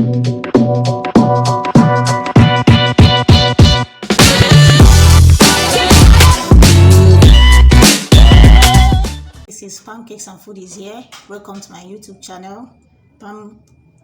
This is Pancakes and Food is here. Welcome to my YouTube channel, Pam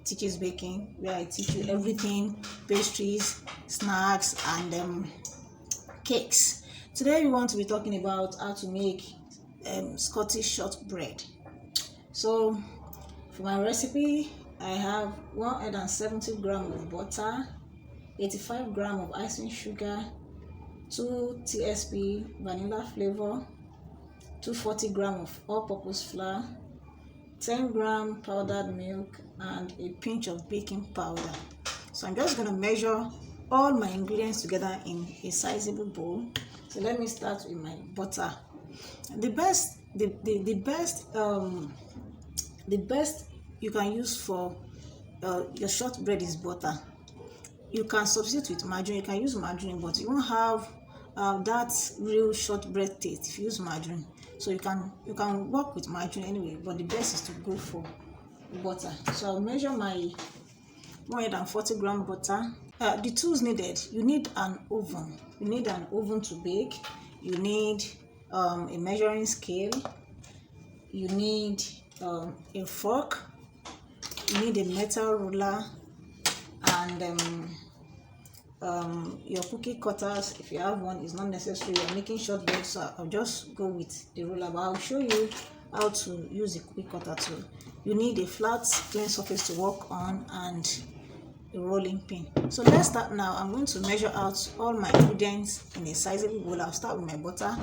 Teaches Baking, where I teach you everything, pastries, snacks, and cakes. Today we want to be talking about how to make Scottish shortbread. So for my recipe, I have 170 grams of butter, 85 grams of icing sugar, 2 tsp vanilla flavor, 240 grams of all-purpose flour, 10 grams powdered milk, and a pinch of baking powder. So I'm just going to measure all my ingredients together in a sizable bowl. So let me start with my butter. The best you can use for your shortbread is butter. You can substitute with margarine. You can use margarine, but you won't have that real shortbread taste if you use margarine. So you can work with margarine anyway, but the best is to go for butter. So I'll measure my 140 gram butter. The tools needed: you need an oven. You need an oven to bake. You need a measuring scale. You need a fork. You need a metal ruler, and your cookie cutters. If you have one, is not necessary. You're making shortbread, so I'll just go with the ruler, but I'll show you how to use the cookie cutter too. You need a flat clean surface to work on and a rolling pin. So let's start now. I'm going to measure out all my ingredients in a sizable bowl. I'll start with my butter.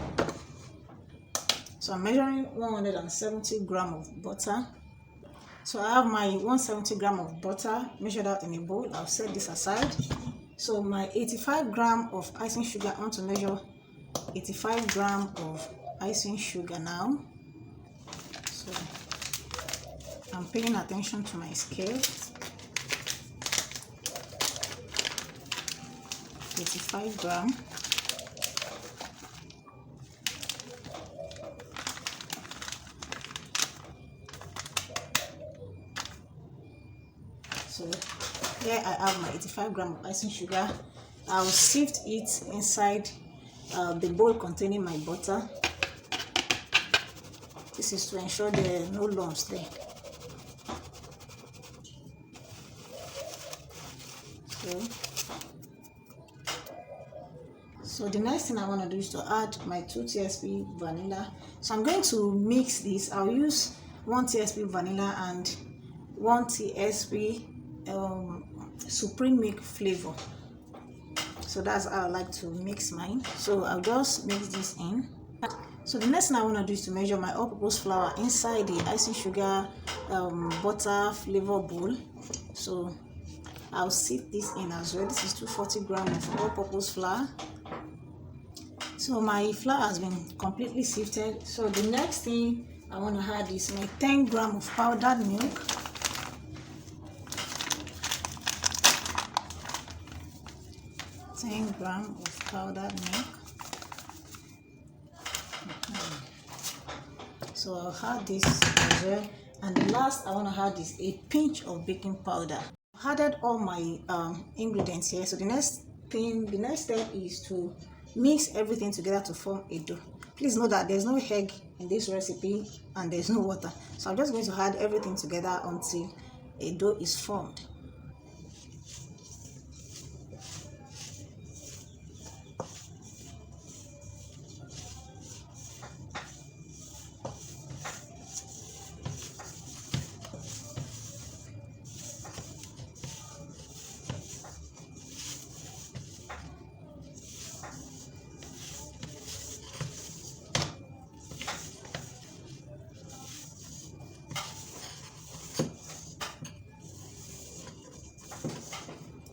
So I'm measuring 170 grams of butter. So I have my 170 grams of butter measured out in a bowl. I'll set this aside. So my 85 grams of icing sugar, I want to measure 85 grams of icing sugar now. So I'm paying attention to my scale. 85 grams. So here I have my 85 grams of icing sugar. I'll sift it inside the bowl containing my butter. This is to ensure there are no lumps there. So the next thing I want to do is to add my 2 tsp vanilla. So I'm going to mix this. I'll use 1 tsp vanilla and 1 tsp supreme milk flavor. So that's how I like to mix mine. So I'll just mix this in. So the next thing I want to do is to measure my all-purpose flour inside the icing sugar butter flavor bowl. So I'll sift this in as well. This is 240 grams of all-purpose flour. So my flour has been completely sifted. So the next thing I want to add is my 10 grams of powdered milk. Of powdered milk. So I'll add this as well. And the last I want to add is a pinch of baking powder. I've added all my ingredients here. So the next step is to mix everything together to form a dough. Please note that there's no egg in this recipe and there's no water. So I'm just going to add everything together until a dough is formed.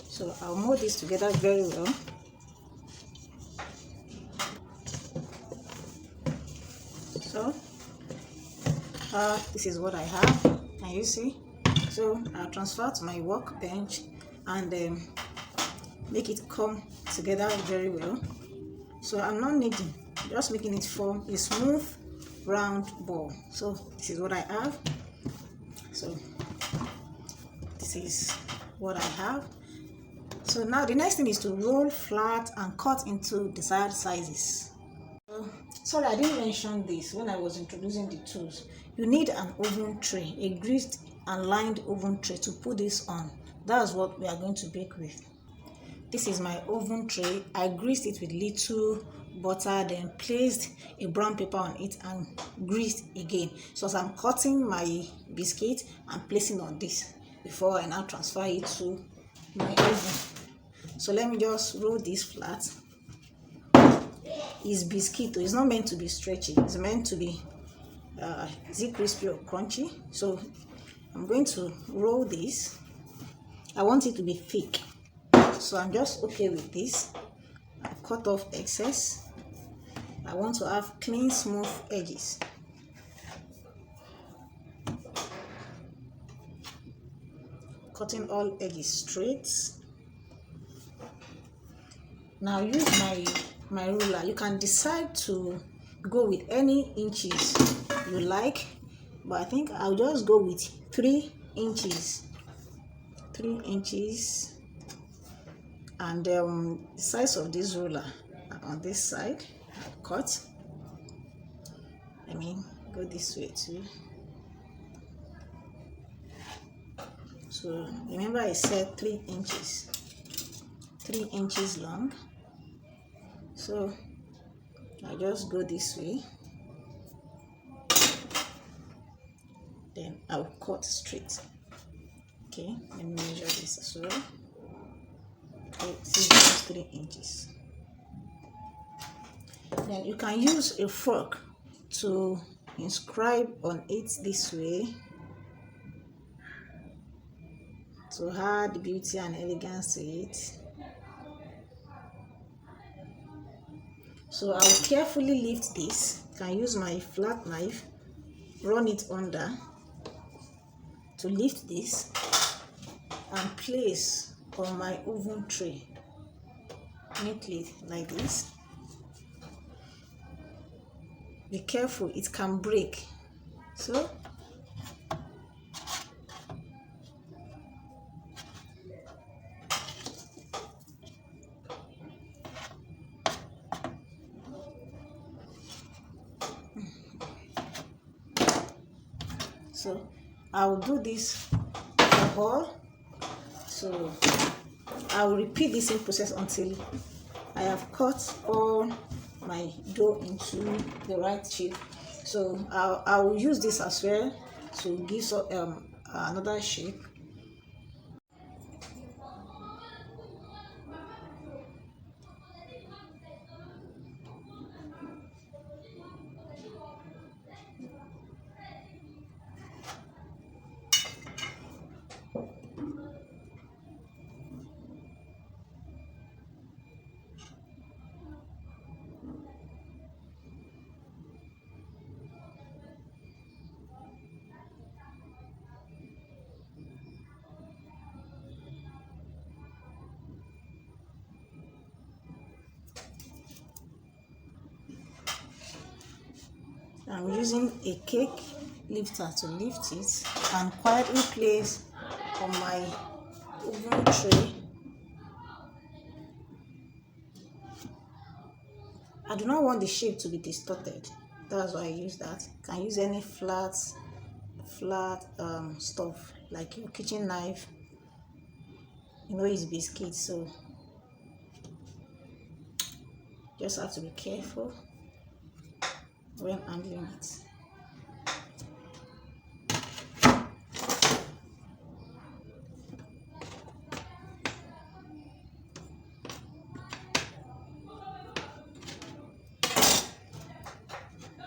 So I'll mold this together very well. So this is what I have. Can you see? So I'll transfer to my workbench and make it come together very well. So I'm not kneading, just making it form a smooth round ball. So this is what I have. So this is what I have. So now the next thing is to roll flat and cut into desired sizes. Sorry, I didn't mention this when I was introducing the tools. You need an oven tray, a greased and lined oven tray to put this on. That's what we are going to bake with. This is my oven tray. I greased it with little butter, then placed a brown paper on it and greased again. So as I'm cutting my biscuit, I'm placing on this before I now transfer it to my oven. So let me just roll this flat. It's biscuit, it's not meant to be stretchy, it's meant to be is it crispy or crunchy. So I'm going to roll this. I want it to be thick, so I'm just okay with this. I cut off excess. I want to have clean, smooth edges. Cutting all edges straight. Now use my ruler. You can decide to go with any inches you like, but I think I'll just go with 3 inches. 3 inches. And the size of this ruler on this side, I've cut. Go this way too. So remember I said 3 inches. 3 inches long. So I just go this way, then I'll cut straight. Okay, let me measure this as well. Okay, this is 3 inches. Then you can use a fork to inscribe on it this way to add beauty and elegance to it. So I'll carefully lift this. I can use my flat knife, run it under to lift this and place on my oven tray neatly like this. Be careful, it can break. So I'll do this for all. So I'll repeat the same process until I have cut all my dough into the right shape. So I will use this as well to give another shape. I'm using a cake lifter to lift it and quietly place on my oven tray. I do not want the shape to be distorted. That's why I use that. You can use any flat stuff like your kitchen knife. It's biscuit, so just have to be careful when handling it.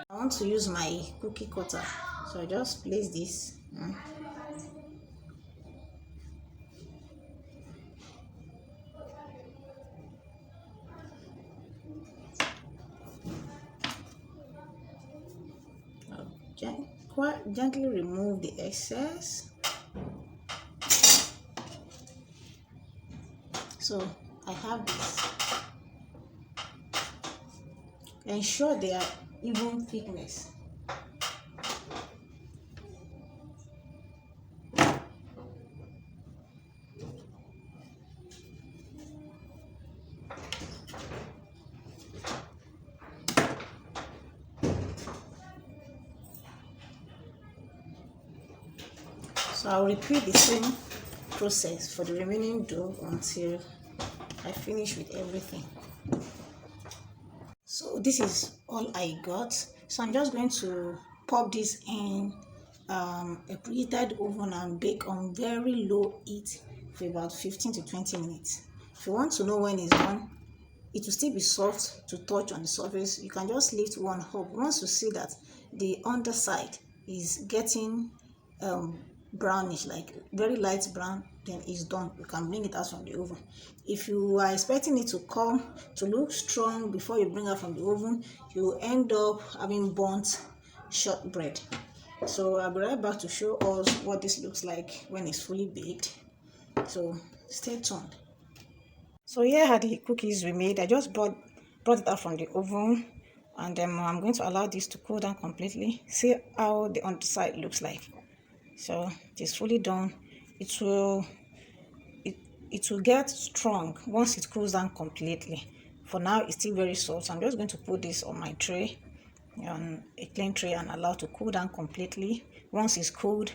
I want to use my cookie cutter, so I just place this. Quite gently remove the excess. So I have this. Ensure they are even thickness. So I'll repeat the same process for the remaining dough until I finish with everything. So this is all I got. So I'm just going to pop this in a preheated oven and bake on very low heat for about 15 to 20 minutes. If you want to know when it's done, it will still be soft to touch on the surface. You can just lift one up. Once you see that the underside is getting brownish, like very light brown, then it's done. You can bring it out from the oven. If you are expecting it to come to look strong before you bring it from the oven, you end up having burnt shortbread. So I'll be right back to show us what this looks like when it's fully baked. So stay tuned. So here are the cookies we made. I just brought it out from the oven, and I'm going to allow this to cool down completely. See how the underside looks like. So it is fully done. It will get strong once it cools down completely. For now, it's still very soft. So I'm just going to put this on my tray, on a clean tray, and allow to cool down completely. Once it's cooled,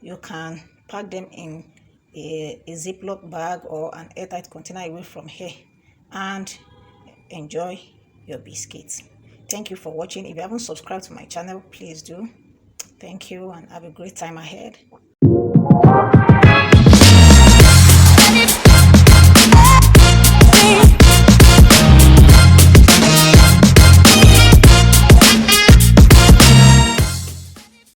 you can pack them in a Ziploc bag or an airtight container away from here and enjoy your biscuits. Thank you for watching. If you haven't subscribed to my channel, please do. Thank you and have a great time ahead.